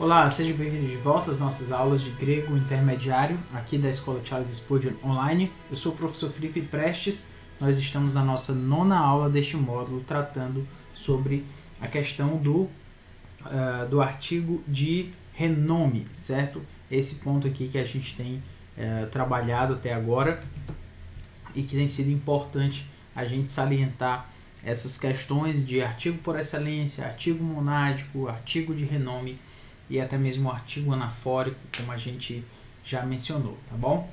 Olá, seja bem-vindo de volta às nossas aulas de grego intermediário aqui da Escola Charles Spurgeon Online. Eu sou o professor Felipe Prestes. Nós estamos na nossa 9ª aula deste módulo tratando sobre a questão do artigo de renome, certo? Esse ponto aqui que a gente tem trabalhado até agora e que tem sido importante a gente salientar essas questões de artigo por excelência, artigo monádico, artigo de renome e até mesmo o artigo anafórico, como a gente já mencionou, tá bom?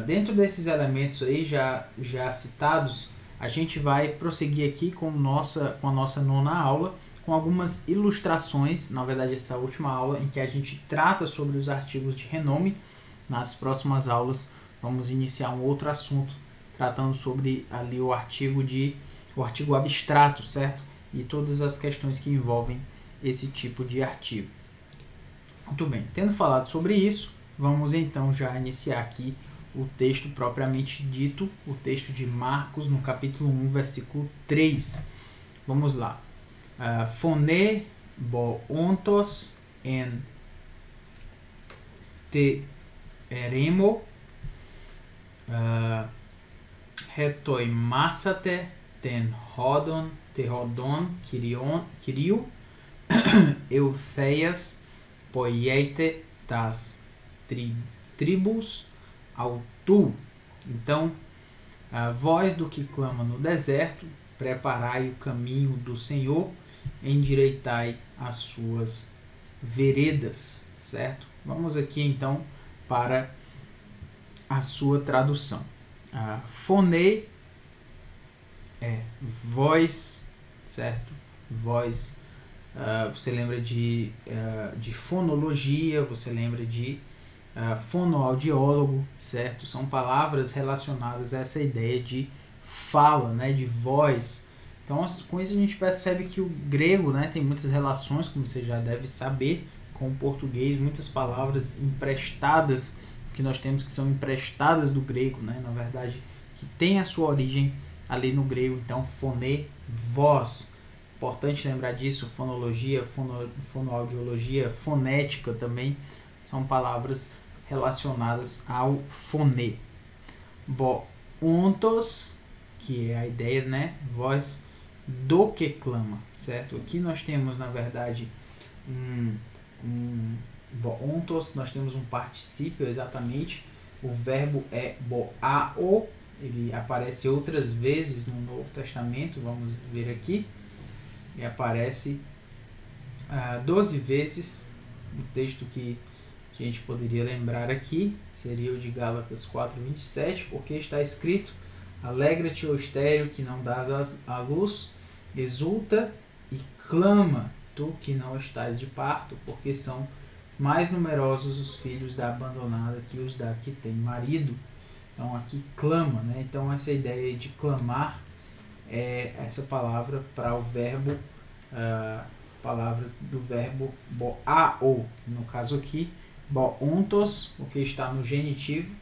Dentro desses elementos aí já citados, a gente vai prosseguir aqui com a nossa 9ª aula, com algumas ilustrações, na verdade essa última aula em que a gente trata sobre os artigos de renome. Nas próximas aulas vamos iniciar um outro assunto, tratando sobre ali o artigo abstrato, certo? E todas as questões que envolvem esse tipo de artigo. Muito bem, tendo falado sobre isso, vamos então já iniciar aqui o texto propriamente dito, o texto de Marcos, no capítulo 1, versículo 3. Vamos lá. Phone boontos en te eremo retoimassate te rodon kyriou eutheias poieite das tribos ao tu. Então, a voz do que clama no deserto, preparai o caminho do Senhor, endireitai as suas veredas, certo? Vamos aqui então para a sua tradução. Phone é voz, certo? Voz. Você lembra de fonologia, você lembra de fonoaudiólogo, certo? São palavras relacionadas a essa ideia de fala, né, de voz. Então, com isso a gente percebe que o grego, né, tem muitas relações, como você já deve saber, com o português, muitas palavras emprestadas, que nós temos que são emprestadas do grego, né, na verdade, que tem a sua origem ali no grego. Então, phone, voz. Importante lembrar disso, fonologia, fonoaudiologia, fonética também, são palavras relacionadas ao phone. Boontos, que é a ideia, né, voz do que clama, certo? Aqui nós temos, na verdade, boontos, nós temos um particípio exatamente, o verbo é boao, ele aparece outras vezes no Novo Testamento, vamos ver aqui. E aparece 12 vezes. O texto que a gente poderia lembrar aqui seria o de Gálatas 4:27, porque está escrito: alegra-te, ó estéril, que não dás à luz, exulta e clama, tu que não estás de parto, porque são mais numerosos os filhos da abandonada que os da que tem marido. Então aqui clama, né? Então essa ideia de clamar é essa palavra para o verbo, palavra do verbo boao, no caso aqui, boontos, o que está no genitivo,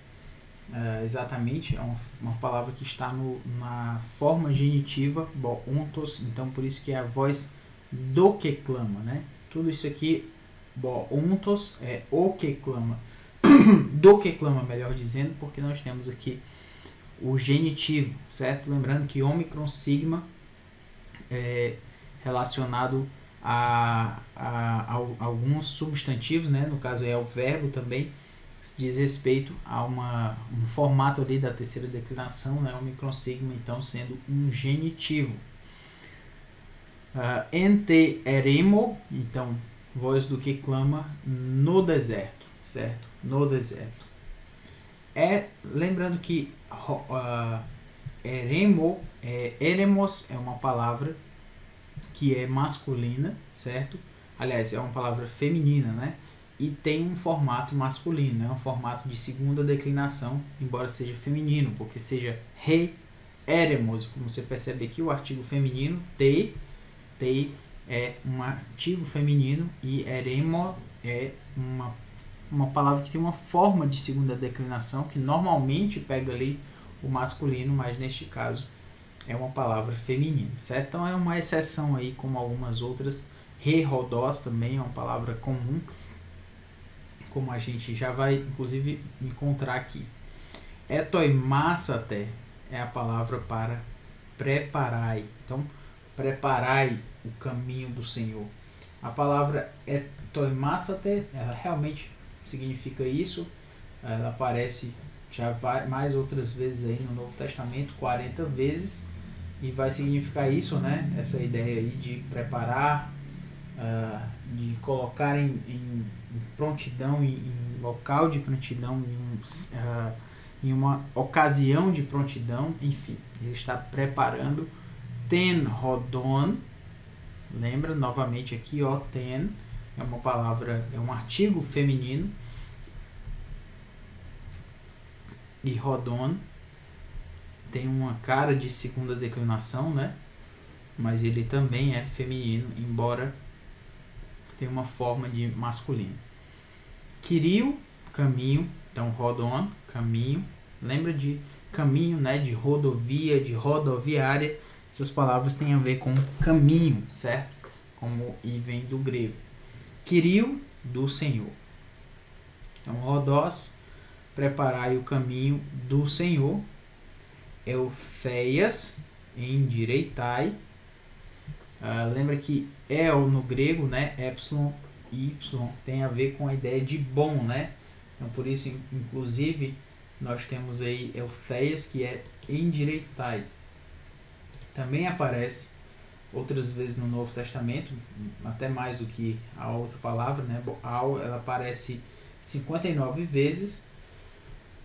exatamente, é uma palavra que está na forma genitiva, boontos, então por isso que é a voz do que clama, né? Tudo isso aqui, boontos, é o que clama, do que clama, melhor dizendo, porque nós temos aqui o genitivo, certo? Lembrando que ômicron sigma é relacionado a alguns substantivos, né? No caso é o verbo também, diz respeito a um formato ali da terceira declinação, né? Ômicron sigma, então sendo um genitivo. Ente eremo, então voz do que clama no deserto, certo? No deserto. Lembrando que eremos é uma palavra que é masculina, certo? Aliás, é uma palavra feminina, né? E tem um formato masculino, né? Um formato de segunda declinação, embora seja feminino, porque seja eremos, como você percebe aqui, o artigo feminino, te é um artigo feminino e eremo é uma palavra que tem uma forma de segunda declinação, que normalmente pega ali o masculino, mas neste caso é uma palavra feminina, certo? Então é uma exceção aí, como algumas outras. Rodós também é uma palavra comum, como a gente já vai inclusive encontrar aqui. Etoimassate é a palavra para preparai. Então, preparai o caminho do Senhor. A palavra etoimassate, ela realmente significa isso. Ela aparece já mais outras vezes aí no Novo Testamento, 40 vezes, e vai significar isso, né? Essa ideia aí de preparar, de colocar em prontidão, em local de prontidão, em uma ocasião de prontidão, enfim, ele está preparando. Ten rodon, lembra novamente aqui, ó, ten é uma palavra, é um artigo feminino, e rodon tem uma cara de segunda declinação, né? Mas ele também é feminino, embora tenha uma forma de masculino. Kirio, caminho, então rodon, caminho. Lembra de caminho, né? De rodovia, de rodoviária. Essas palavras têm a ver com caminho, certo? Como e vem do grego. Kirio, do Senhor. Então, rodós, preparai o caminho do Senhor. Eufeias, endireitai. Lembra que el no grego, né? Epsilon, y, tem a ver com a ideia de bom, né? Então, por isso, inclusive, nós temos aí eufeias, que é endireitai. Também aparece outras vezes no Novo Testamento, até mais do que a outra palavra, né? Boal, ela aparece 59 vezes,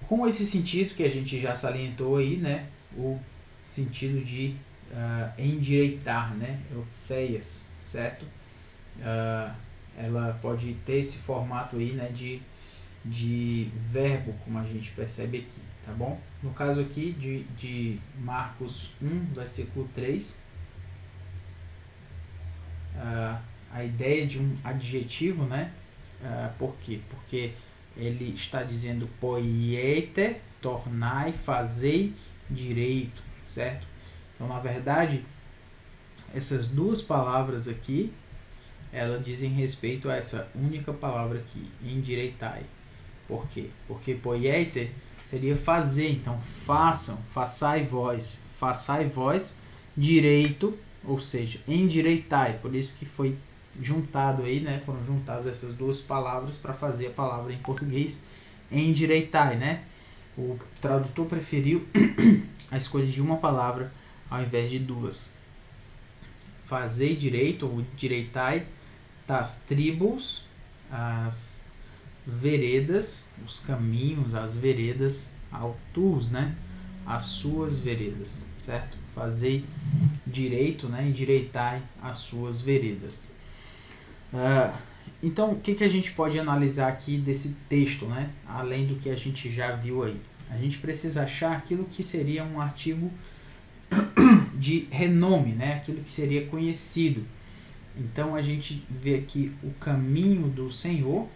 com esse sentido que a gente já salientou aí, né? O sentido de endireitar, né? Eufeias, certo? Ela pode ter esse formato aí, né? De verbo, como a gente percebe aqui, tá bom? No caso aqui de Marcos 1, versículo 3, a ideia de um adjetivo, né? Por quê? Porque ele está dizendo poiete, tornai, fazei direito, certo? Então, na verdade, essas duas palavras aqui, elas dizem respeito a essa única palavra aqui, endireitai. Por quê? Porque poiete seria fazer, então façam, façai vós direito, ou seja, endireitai. Por isso que foi juntado aí, né? Foram juntadas essas duas palavras para fazer a palavra em português endireitai, né? O tradutor preferiu a escolha de uma palavra ao invés de duas. Fazei direito, ou direitai, das tribos, as veredas, os caminhos, as veredas, autus, né? As suas veredas, certo? Fazei direito, né? Endireitai as suas veredas. Então, o que a gente pode analisar aqui desse texto, né? Além do que a gente já viu aí? A gente precisa achar aquilo que seria um artigo de renome, né? Aquilo que seria conhecido. Então, a gente vê aqui o caminho do Senhor,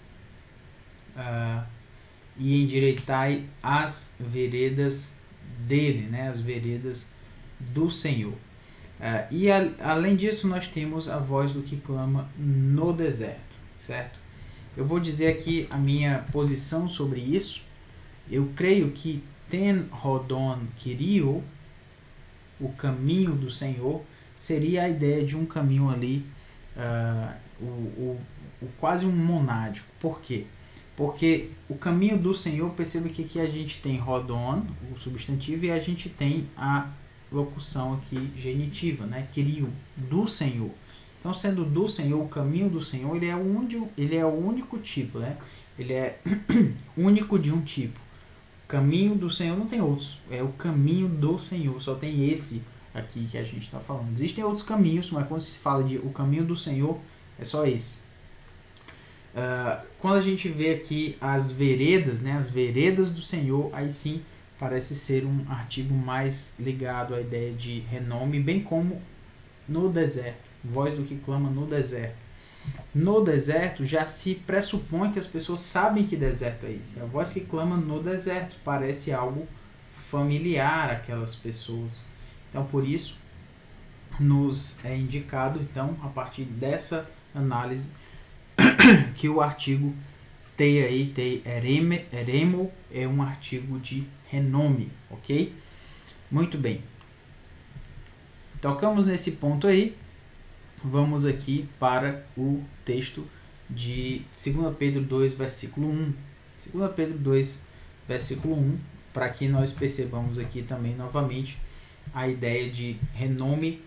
e endireitai as veredas dele, né? As veredas do Senhor. E além disso, nós temos a voz do que clama no deserto, certo? Eu vou dizer aqui a minha posição sobre isso. Eu creio que ten rodon kirio, o caminho do Senhor, seria a ideia de um caminho ali, quase um monádico. Por quê? Porque o caminho do Senhor, perceba que aqui a gente tem rodon, o substantivo, e a gente tem a locução aqui genitiva, né? Kirio, do Senhor. Então, sendo do Senhor, o caminho do Senhor, ele é o único tipo, né? Ele é único de um tipo. O caminho do Senhor não tem outros. É o caminho do Senhor. Só tem esse aqui que a gente está falando. Existem outros caminhos, mas quando se fala de o caminho do Senhor, é só esse. Quando a gente vê aqui as veredas, né? As veredas do Senhor, aí sim parece ser um artigo mais ligado à ideia de renome, bem como no deserto. Voz do que clama no deserto. No deserto já se pressupõe que as pessoas sabem que deserto é esse. A voz que clama no deserto parece algo familiar àquelas pessoas. Então, por isso, nos é indicado, então, a partir dessa análise, que o artigo Tei aí, tei eremo, é um artigo de renome, ok? Muito bem. Tocamos nesse ponto aí. Vamos aqui para o texto de 2 Pedro 2, versículo 1. 2 Pedro 2, versículo 1, para que nós percebamos aqui também novamente a ideia de renome.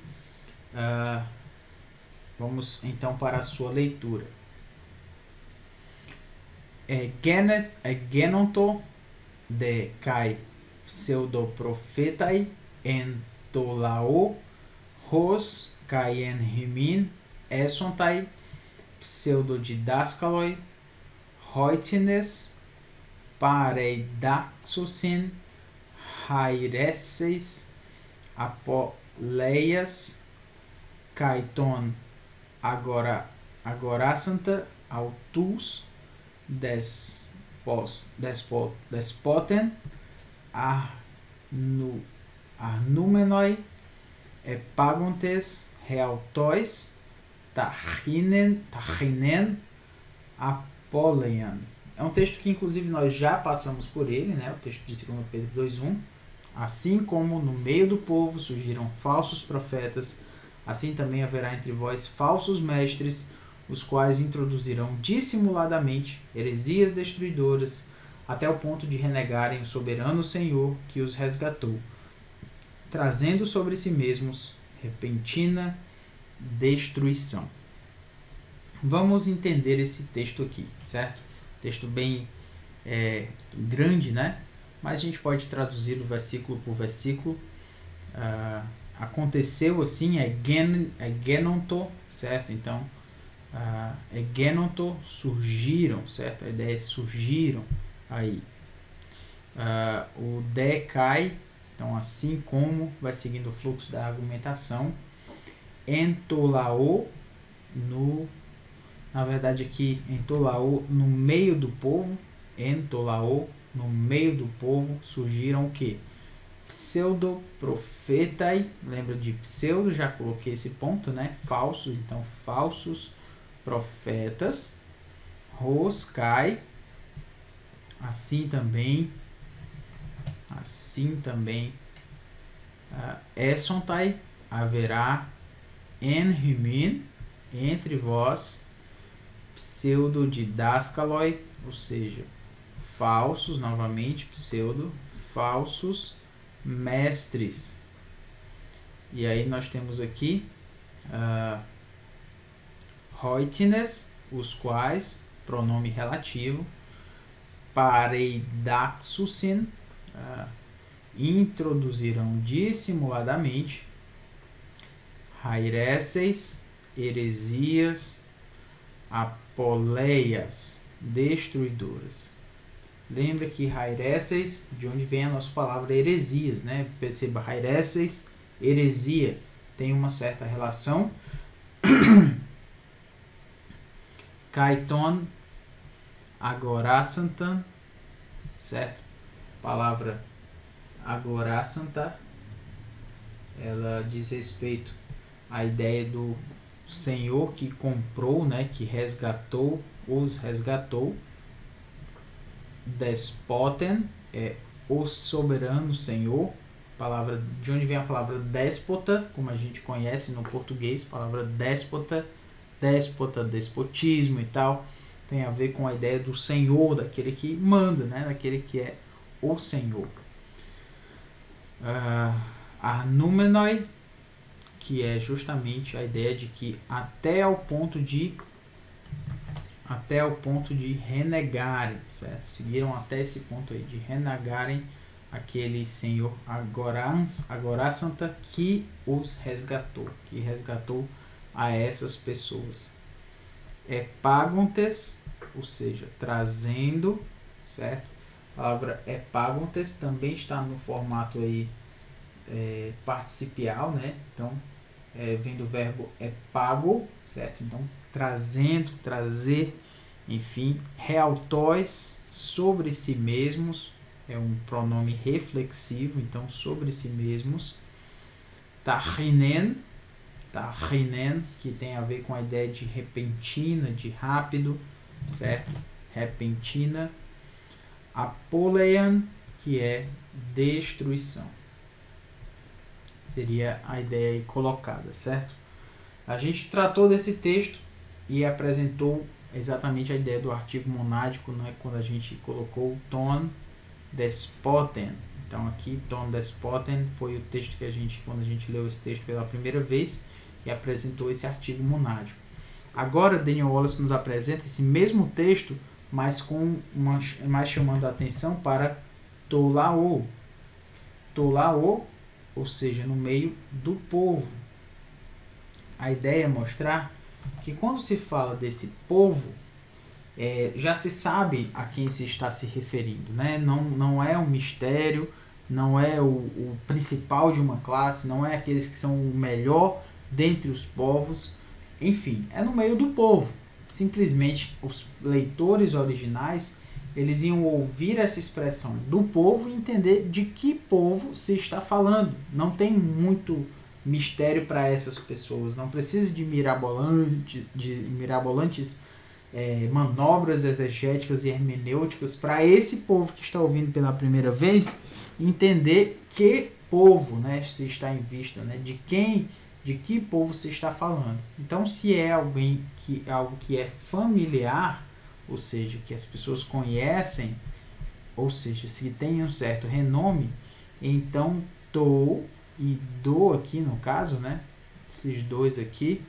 Vamos então para a sua leitura. Genonto de kai pseudoprofetai entolao hos kai en himin esontai pseudodidaskaloi hoitines pareidaxosin haireses apoleias kaiton agorasanta autus despoten arnumenoi epagontes realtois tachinen apoleian. É um texto que inclusive nós já passamos por ele, né? O texto de 2 Pedro 2:1. Assim como no meio do povo surgiram falsos profetas, assim também haverá entre vós falsos mestres, os quais introduzirão dissimuladamente heresias destruidoras, até o ponto de renegarem o soberano Senhor que os resgatou, trazendo sobre si mesmos repentina destruição. Vamos entender esse texto aqui, certo? Texto bem grande, né? Mas a gente pode traduzi-lo versículo por versículo. Aconteceu assim, genonto, certo? Então, genonto, surgiram, certo? A ideia é surgiram aí. O de cai, então assim como, vai seguindo o fluxo da argumentação. Entolao, na verdade aqui, entolao, no meio do povo. Entolao, no meio do povo, surgiram o quê? Pseudoprofetai, lembra de pseudo, já coloquei esse ponto, né? Falsos, então falsos profetas. Roscai, assim também, esontai, haverá enhimin, entre vós, pseudodidaskaloi, ou seja, falsos, novamente, pseudo, falsos mestres. E aí nós temos aqui hoitines, os quais, pronome relativo, pareidaxusin, introduzirão dissimuladamente, haireses, heresias, apoleias, destruidoras. Lembra que haireses, de onde vem a nossa palavra heresias, né? Perceba, haireses, heresia, tem uma certa relação. Kaiton, agorasanta, certo? A palavra agorasanta, ela diz respeito à ideia do Senhor que comprou, né? Que resgatou, os resgatou. Despoten é o soberano Senhor, palavra de onde vem a palavra déspota, como a gente conhece no português, palavra déspota, despotismo e tal, tem a ver com a ideia do Senhor, daquele que manda, né, daquele que é o Senhor. Arnumenoi, que é justamente a ideia de que até ao ponto de renegarem, certo? Seguiram até esse ponto aí, de renegarem aquele Senhor agorasanta que os resgatou, que resgatou a essas pessoas. Epagontes, ou seja, trazendo, certo? A palavra epagontes também está no formato aí participial, né? Então, vem do verbo epago, certo? Então, trazendo, trazer, enfim, realtóis, sobre si mesmos, é um pronome reflexivo, então sobre si mesmos. Tachinen, que tem a ver com a ideia de repentina, de rápido, certo? repentina, apoleion, que é destruição. Seria a ideia aí colocada, certo? A gente tratou desse texto e apresentou exatamente a ideia do artigo monádico, né, quando a gente colocou ton despoten. Então aqui, ton despoten foi o texto que quando a gente leu esse texto pela primeira vez e apresentou esse artigo monádico. Agora Daniel Wallace nos apresenta esse mesmo texto, mas mais chamando a atenção para tolao. Tolao, ou seja, no meio do povo. A ideia é mostrar que quando se fala desse povo, já se sabe a quem se está se referindo, né? Não é um mistério, não é o principal de uma classe, não é aqueles que são o melhor dentre os povos, enfim, é no meio do povo. Simplesmente os leitores originais, eles iam ouvir essa expressão do povo e entender de que povo se está falando. Não tem muito mistério para essas pessoas, não precisa de mirabolantes manobras exegéticas e hermenêuticas para esse povo que está ouvindo pela primeira vez entender que povo, né, se está em vista, né, de que povo se está falando. Então, se é algo que é familiar, ou seja, que as pessoas conhecem, ou seja, se tem um certo renome, então to e do aqui no caso, né, esses dois aqui,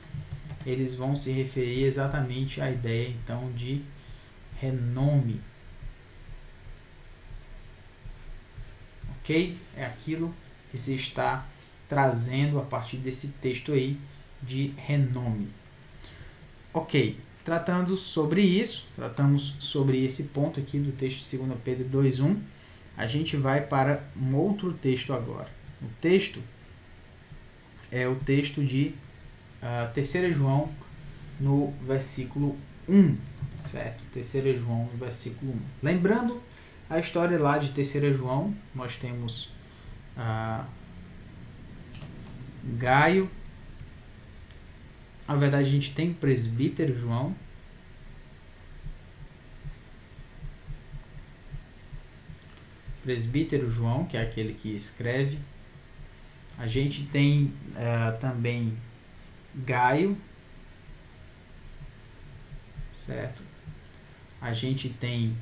eles vão se referir exatamente à ideia então de renome. Ok? É aquilo que se está trazendo a partir desse texto aí de renome. Ok, tratamos sobre esse ponto aqui do texto de 2 Pedro 2:1, a gente vai para um outro texto agora. O texto é o texto de 3 João no versículo 1, certo? 3 João no versículo 1. Lembrando a história lá de 3 João, nós temos Gaio, na verdade a gente tem presbítero João, que é aquele que escreve. A gente tem também Gaio, certo? A gente tem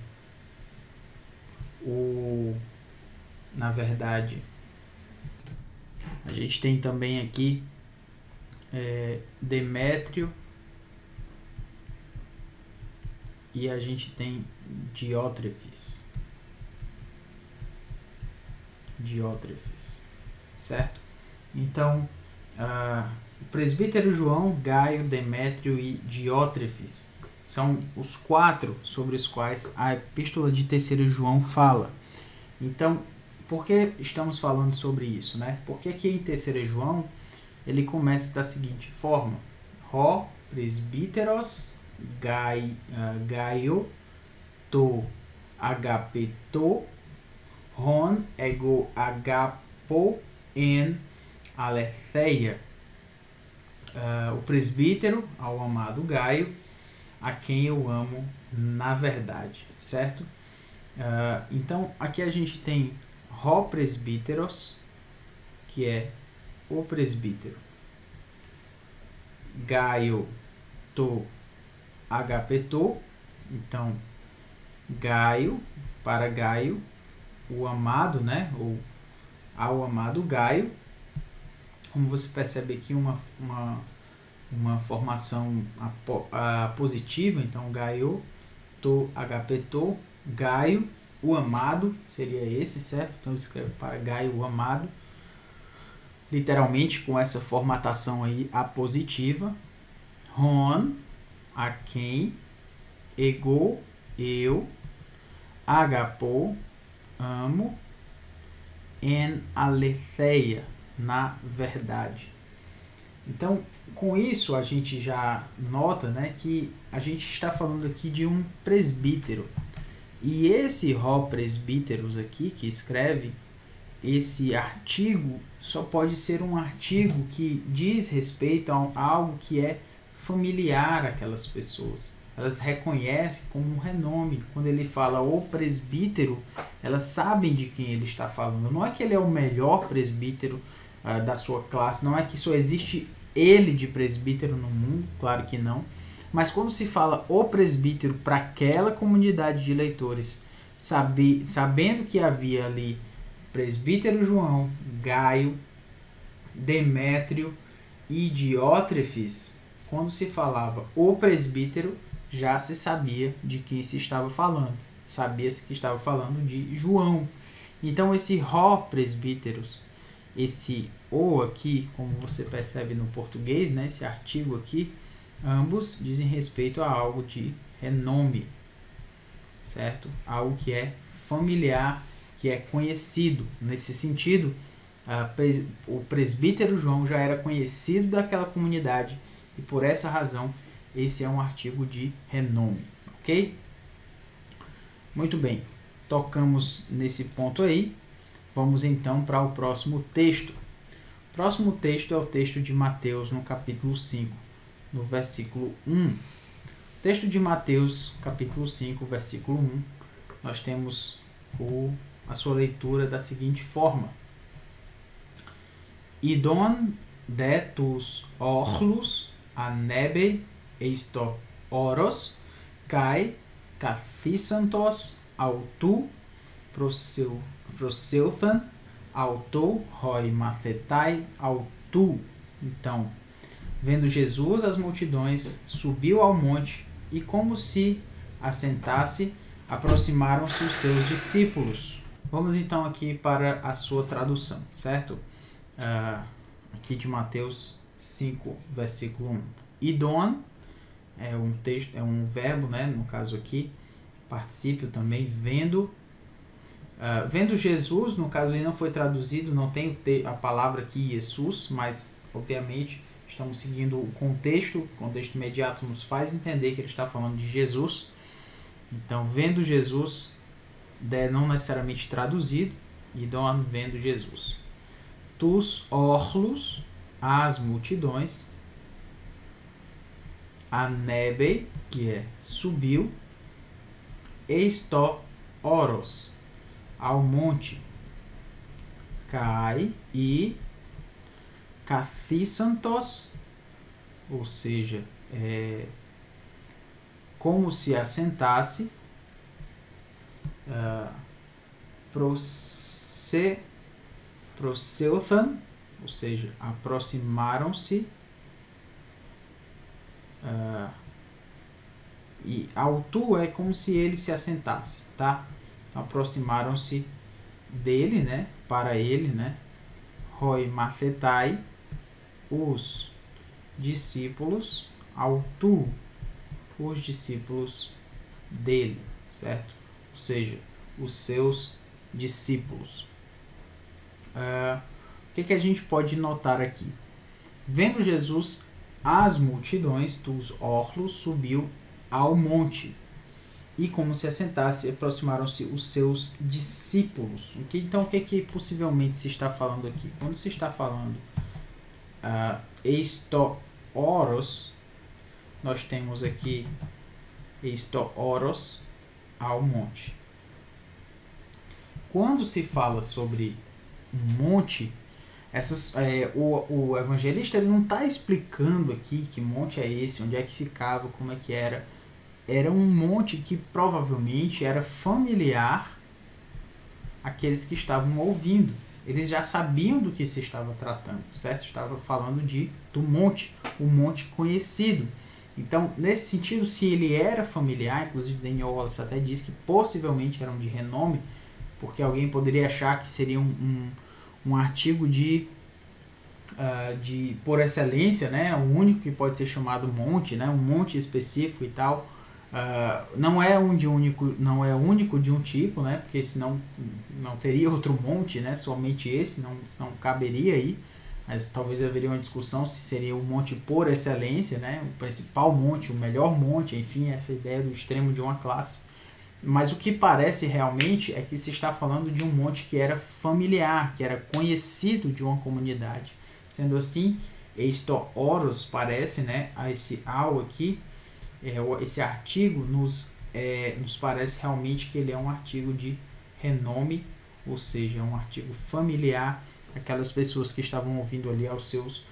a gente tem também aqui Demétrio e a gente tem Diótrefes, certo? Então, o presbítero João, Gaio, Demétrio e Diótrefes são os 4 sobre os quais a epístola de 3 João fala. Então, por que estamos falando sobre isso, né? Porque aqui em 3 João ele começa da seguinte forma: Rho presbíteros Gaio to agapeto hon ego agapo en aletheia. O presbítero ao amado Gaio, a quem eu amo na verdade, certo? Então aqui a gente tem Rho presbíteros, que é o presbítero, Gaio to agapeto, então Gaio, para Gaio, o amado, né, ou ao amado Gaio. Como você percebe aqui, uma formação positiva, então Gaio to agapeto, Gaio, o amado, seria esse, certo? Então escreve para Gaio, o amado, literalmente com essa formatação aí apositiva. Hon, a quem, ego, eu, agapo, amo, en aletheia, na verdade. Então, com isso a gente já nota, né, que a gente está falando aqui de um presbítero. E esse Rho presbíteros aqui, que escreve esse artigo, só pode ser um artigo que diz respeito a algo que é familiar àquelas pessoas. elas reconhecem como um renome. Quando ele fala o presbítero, elas sabem de quem ele está falando. Não é que ele é o melhor presbítero da sua classe, não é que só existe ele de presbítero no mundo, claro que não. Mas quando se fala o presbítero para aquela comunidade de leitores, sabendo que havia ali presbítero João, Gaio, Demétrio e Diótrefes, quando se falava o presbítero, já se sabia de quem se estava falando. Sabia-se que estava falando de João. Então esse ró presbíteros, esse o aqui, como você percebe no português, né, esse artigo aqui, ambos dizem respeito a algo de renome, certo? Algo que é familiar, que é conhecido. Nesse sentido, o presbítero João já era conhecido daquela comunidade e por essa razão esse é um artigo de renome, ok? Muito bem, tocamos nesse ponto aí. Vamos então para o próximo texto. O próximo texto é o texto de Mateus, no capítulo 5, no versículo 1. O texto de Mateus, capítulo 5, versículo 1, nós temos a sua leitura da seguinte forma: Idon de tus orlos anebe eisto oros, kai kathisantos autu proseuthan autou roi mathetai autu. Então, vendo Jesus as multidões, subiu ao monte e, como se assentasse, aproximaram-se os seus discípulos. Vamos então aqui para a sua tradução, certo? Aqui de Mateus 5, versículo 1. Idon é um texto, é um verbo, né? No caso aqui, particípio também, vendo. Vendo Jesus, no caso aí não foi traduzido, não tem a palavra aqui Jesus, mas obviamente estamos seguindo o contexto imediato nos faz entender que ele está falando de Jesus. Então, vendo Jesus, não necessariamente traduzido, Idon, vendo Jesus. Tus orlos, as multidões, anebe, que é subiu, eisto oros, ao monte, cai e kathisantos, ou seja, como se assentasse, proseuthan, ou seja, aproximaram-se, e autu é como se ele se assentasse, tá? Aproximaram-se dele, né? Para ele, né? Roi mathetai, os discípulos, autu, os discípulos dele, certo? Ou seja, os seus discípulos. O que a gente pode notar aqui? Vendo Jesus as multidões, tus orlos, subiu ao monte e, como se assentasse, aproximaram-se os seus discípulos. Então, o que possivelmente se está falando aqui? Quando se está falando eisto oros, nós temos aqui eisto oros ao monte. Quando se fala sobre monte, o evangelista ele não está explicando aqui que monte é esse, onde é que ficava, como é que era. Era um monte que provavelmente era familiar àqueles que estavam ouvindo. Eles já sabiam do que se estava tratando, certo? Estava falando do monte, o monte conhecido. Então, nesse sentido, se ele era familiar, inclusive Daniel Wallace até diz que possivelmente eram de renome, porque alguém poderia achar que seria um artigo de por excelência, né? O único que pode ser chamado monte, né? Um monte específico e tal. Não é único de um tipo, né? Porque senão não teria outro monte, né? Somente esse, não caberia aí. Mas talvez haveria uma discussão se seria o monte por excelência, né? O principal monte, o melhor monte, enfim, essa ideia do extremo de uma classe. Mas o que parece realmente é que se está falando de um monte que era familiar, que era conhecido de uma comunidade. Sendo assim, eisto oros parece, né, a esse ao aqui, esse artigo nos parece realmente que ele é um artigo de renome, ou seja, é um artigo familiar, aquelas pessoas que estavam ouvindo ali aos seus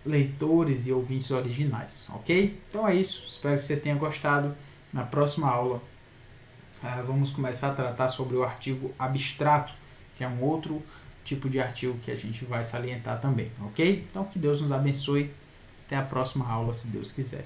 leitores e ouvintes originais, ok? Então é isso, espero que você tenha gostado. Na próxima aula vamos começar a tratar sobre o artigo abstrato, que é um outro tipo de artigo que a gente vai salientar também, ok? Então que Deus nos abençoe, até a próxima aula, se Deus quiser.